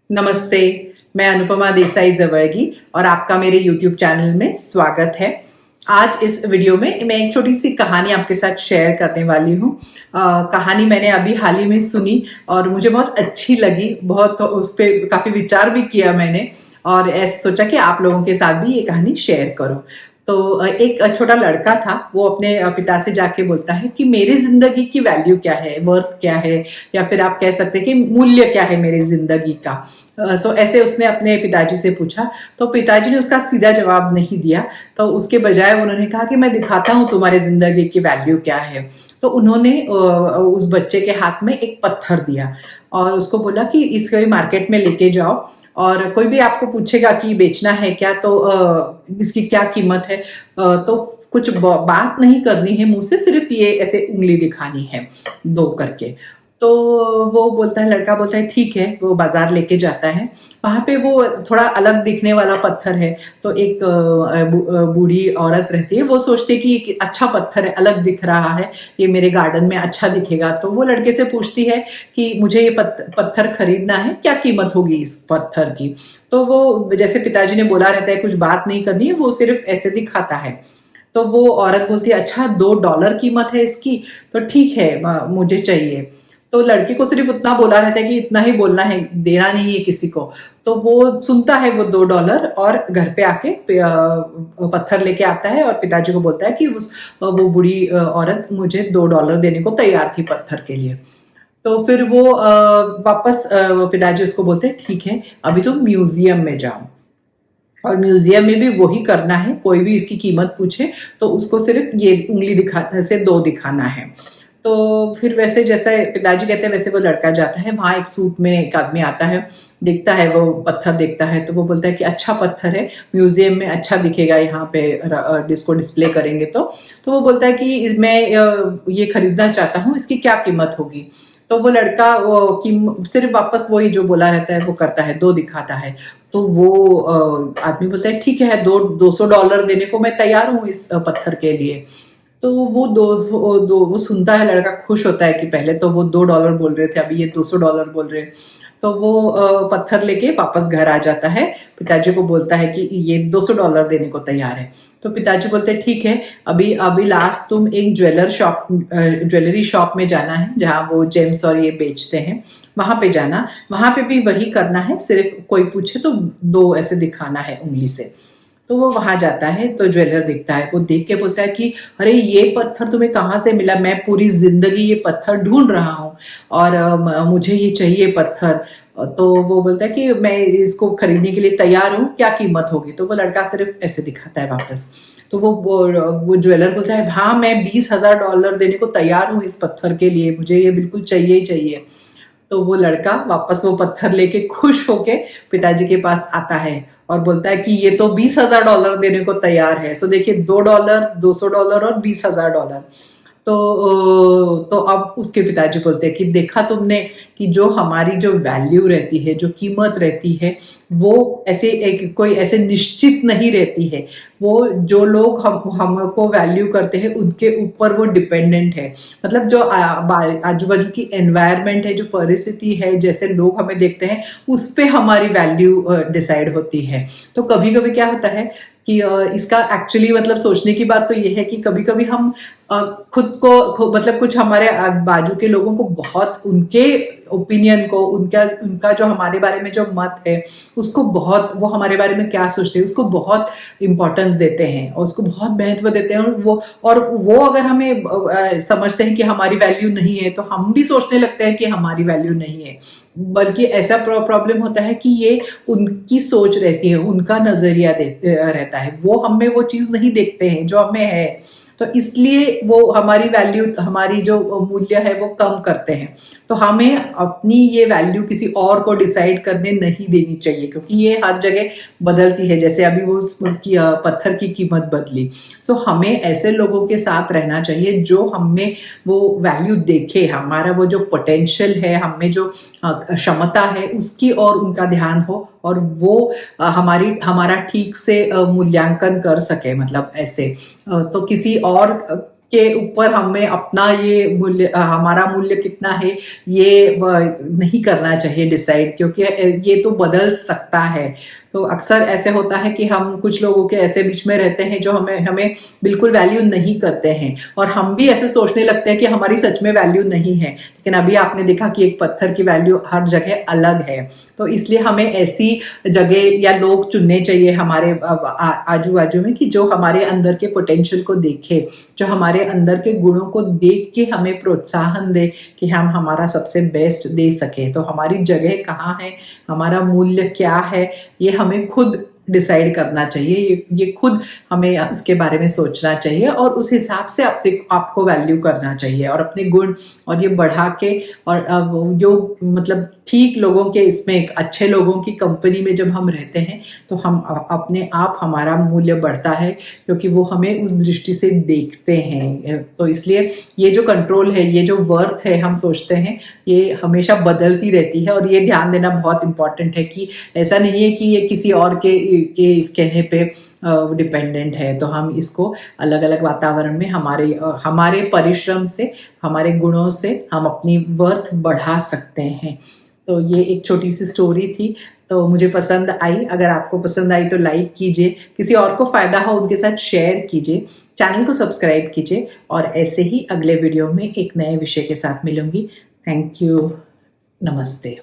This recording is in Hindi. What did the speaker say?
नमस्ते, मैं अनुपमा देसाई जवर्गी और आपका मेरे YouTube चैनल में स्वागत है। आज इस वीडियो में मैं एक छोटी सी कहानी आपके साथ शेयर करने वाली हूँ। कहानी मैंने अभी हाल ही में सुनी और मुझे बहुत अच्छी लगी, बहुत उस पे काफ़ी विचार भी किया मैंने और ऐसे सोचा कि आप लोगों के साथ भी ये कहानी शेयर करूँ। तो एक छोटा लड़का था, वो अपने पिता से जाके बोलता है कि मेरी ज़िंदगी की वैल्यू क्या है, वर्थ क्या है, या फिर आप कह सकते हैं कि मूल्य क्या है मेरी ज़िंदगी का। सो ऐसे उसने अपने पिताजी से पूछा, तो पिताजी ने उसका सीधा जवाब नहीं दिया, तो उसके बजाय उन्होंने कहा कि मैं दिखाता हूँ तुम्हारी ज़िंदगी की वैल्यू क्या है। तो उन्होंने उस बच्चे के हाथ में एक पत्थर दिया और उसको बोला कि इसको मार्केट में लेके जाओ और कोई भी आपको पूछेगा कि बेचना है क्या, तो इसकी क्या कीमत है, तो कुछ बात नहीं करनी है मुंह से, सिर्फ ये ऐसे उंगली दिखानी है दो करके। तो वो बोलता है, लड़का बोलता है ठीक है, वो बाजार लेके जाता है। वहां पे वो थोड़ा अलग दिखने वाला पत्थर है, तो एक बूढ़ी औरत रहती है, वो सोचती है कि एक अच्छा पत्थर है, अलग दिख रहा है, ये मेरे गार्डन में अच्छा दिखेगा। तो वो लड़के से पूछती है कि मुझे ये पत्थर खरीदना है, क्या कीमत होगी इस पत्थर की। तो वो जैसे पिताजी ने बोला रहता है कुछ बात नहीं करनी है, वो सिर्फ ऐसे दिखाता है। तो वो औरत बोलती है अच्छा $2 कीमत है इसकी, तो ठीक है मुझे चाहिए। तो लड़के को सिर्फ उतना बोला रहता है कि इतना ही बोलना है, देना नहीं है किसी को। तो वो सुनता है वो $2 और घर पे आके पत्थर लेके आता है और पिताजी को बोलता है कि वो बूढ़ी औरत मुझे $2 देने को तैयार थी पत्थर के लिए। तो फिर वो वापस पिताजी उसको बोलते हैं ठीक है, अभी तुम म्यूजियम में जाओ और म्यूजियम में भी वही करना है, कोई भी इसकी कीमत पूछे तो उसको सिर्फ ये उंगली दिखा से दो दिखाना है। तो फिर वैसे जैसा पिताजी कहते हैं वैसे वो लड़का जाता है, वहां एक सूट में एक आदमी आता है, देखता है वो पत्थर, देखता है तो वो बोलता है कि अच्छा पत्थर है, म्यूजियम में अच्छा दिखेगा, यहाँ पे डिस्को डिस्प्ले करेंगे। तो वो बोलता है कि मैं ये खरीदना चाहता हूँ, इसकी क्या कीमत होगी। तो वो लड़का सिर्फ वापस वही जो बोला रहता है वो करता है, दो दिखाता है। तो वो आदमी बोलता है ठीक है, $200 देने को मैं तैयार हूँ इस पत्थर के लिए। तो वो सुनता है, लड़का खुश होता है कि पहले तो वो $2 बोल रहे थे, अभी ये $200 बोल रहे हैं। तो वो पत्थर लेके वापस घर आ जाता है, पिताजी को बोलता है कि ये $200 देने को तैयार है। तो पिताजी बोलते हैं ठीक है, अभी अभी लास्ट तुम एक ज्वेलरी शॉप में जाना है जहाँ वो जेम्स और ये बेचते हैं, वहां पे जाना, वहां पे भी वही करना है, सिर्फ कोई पूछे तो दो ऐसे दिखाना है उंगली से। तो वो वहां जाता है तो ज्वेलर दिखता है, वो देख के बोलता है कि अरे ये पत्थर तुम्हें कहाँ से मिला, मैं पूरी जिंदगी ये पत्थर ढूंढ रहा हूँ और मुझे ये चाहिए पत्थर। तो वो बोलता है कि मैं इसको खरीदने के लिए तैयार हूँ, क्या कीमत होगी। तो वो लड़का सिर्फ ऐसे दिखाता है वापस। तो वो ज्वेलर बोलता है हाँ, मैं $20,000 देने को तैयार हूँ इस पत्थर के लिए, मुझे ये बिल्कुल चाहिए ही चाहिए। तो वो लड़का वापस वो पत्थर लेके खुश होके पिताजी के पास आता है और बोलता है कि ये तो $20,000 देने को तैयार है। सो देखिए, $2, $200 और $20,000। तो अब उसके पिताजी बोलते हैं कि देखा तुमने कि जो हमारी जो वैल्यू रहती है, जो कीमत रहती है, वो ऐसे एक कोई ऐसे निश्चित नहीं रहती है। वो जो लोग हमको वैल्यू करते हैं उनके ऊपर वो डिपेंडेंट है। मतलब जो आजू बाजू की एनवायरनमेंट है, जो परिस्थिति है, जैसे लोग हमें देखते हैं, उस पे हमारी वैल्यू डिसाइड होती है। तो कभी कभी क्या होता है कि इसका एक्चुअली मतलब सोचने की बात तो ये है कि कभी कभी हम मतलब कुछ हमारे बाजू के लोगों को बहुत उनके ओपिनियन को, उनका उनका जो हमारे बारे में जो मत है उसको बहुत, वो हमारे बारे में क्या सोचते हैं उसको बहुत इंपॉर्टेंस देते हैं और उसको बहुत महत्व देते हैं। और वो अगर हमें समझते हैं कि हमारी वैल्यू नहीं है तो हम भी सोचने लगते हैं कि हमारी वैल्यू नहीं है। बल्कि ऐसा प्रॉब्लम होता है कि ये उनकी सोच रहती है, उनका नजरिया रहता है, वो हमें वो चीज नहीं देखते हैं जो हमें है। तो इसलिए वो हमारी वैल्यू, हमारी जो मूल्य है वो कम करते हैं। तो हमें अपनी ये वैल्यू किसी और को डिसाइड करने नहीं देनी चाहिए, क्योंकि ये हर जगह बदलती है। जैसे अभी वो पत्थर की कीमत बदली। सो हमें ऐसे लोगों के साथ रहना चाहिए जो हमें वो वैल्यू देखे, हमारा वो जो पोटेंशियल है, हमें जो क्षमता है उसकी और उनका ध्यान हो, और वो हमारा ठीक से मूल्यांकन कर सके। मतलब ऐसे तो किसी और के ऊपर हमें अपना ये मूल्य, हमारा मूल्य कितना है ये नहीं करना चाहिए डिसाइड, क्योंकि ये तो बदल सकता है। तो अक्सर ऐसे होता है कि हम कुछ लोगों के ऐसे बीच में रहते हैं जो हमें हमें बिल्कुल वैल्यू नहीं करते हैं, और हम भी ऐसे सोचने लगते हैं कि हमारी सच में वैल्यू नहीं है। लेकिन अभी आपने देखा कि एक पत्थर की वैल्यू हर जगह अलग है। तो इसलिए हमें ऐसी जगह या लोग चुनने चाहिए हमारे आजू बाजू में कि जो हमारे अंदर के पोटेंशियल को देखे, जो हमारे अंदर के गुणों को देख के हमें प्रोत्साहन दे कि हम हमारा सबसे बेस्ट दे सके। तो हमारी जगह कहाँ है, हमारा मूल्य क्या है, ये हमें खुद डिसाइड करना चाहिए। ये खुद हमें इसके बारे में सोचना चाहिए और उस हिसाब से आपको वैल्यू करना चाहिए और अपने गुण और ये बढ़ा के, और जो मतलब ठीक लोगों के इसमें अच्छे लोगों की कंपनी में जब हम रहते हैं तो हम अपने आप हमारा मूल्य बढ़ता है, क्योंकि वो हमें उस दृष्टि से देखते हैं। तो इसलिए ये जो कंट्रोल है, ये जो वर्थ है, हम सोचते हैं ये हमेशा बदलती रहती है। और ये ध्यान देना बहुत इंपॉर्टेंट है कि ऐसा नहीं है कि ये किसी और के इस कहने पे डिपेंडेंट है। तो हम इसको अलग अलग वातावरण में हमारे परिश्रम से, हमारे गुणों से हम अपनी वर्थ बढ़ा सकते हैं। तो ये एक छोटी सी स्टोरी थी, तो मुझे पसंद आई। अगर आपको पसंद आई तो लाइक कीजिए, किसी और को फायदा हो उनके साथ शेयर कीजिए, चैनल को सब्सक्राइब कीजिए, और ऐसे ही अगले वीडियो में एक नए विषय के साथ मिलूंगी। Thank you. नमस्ते।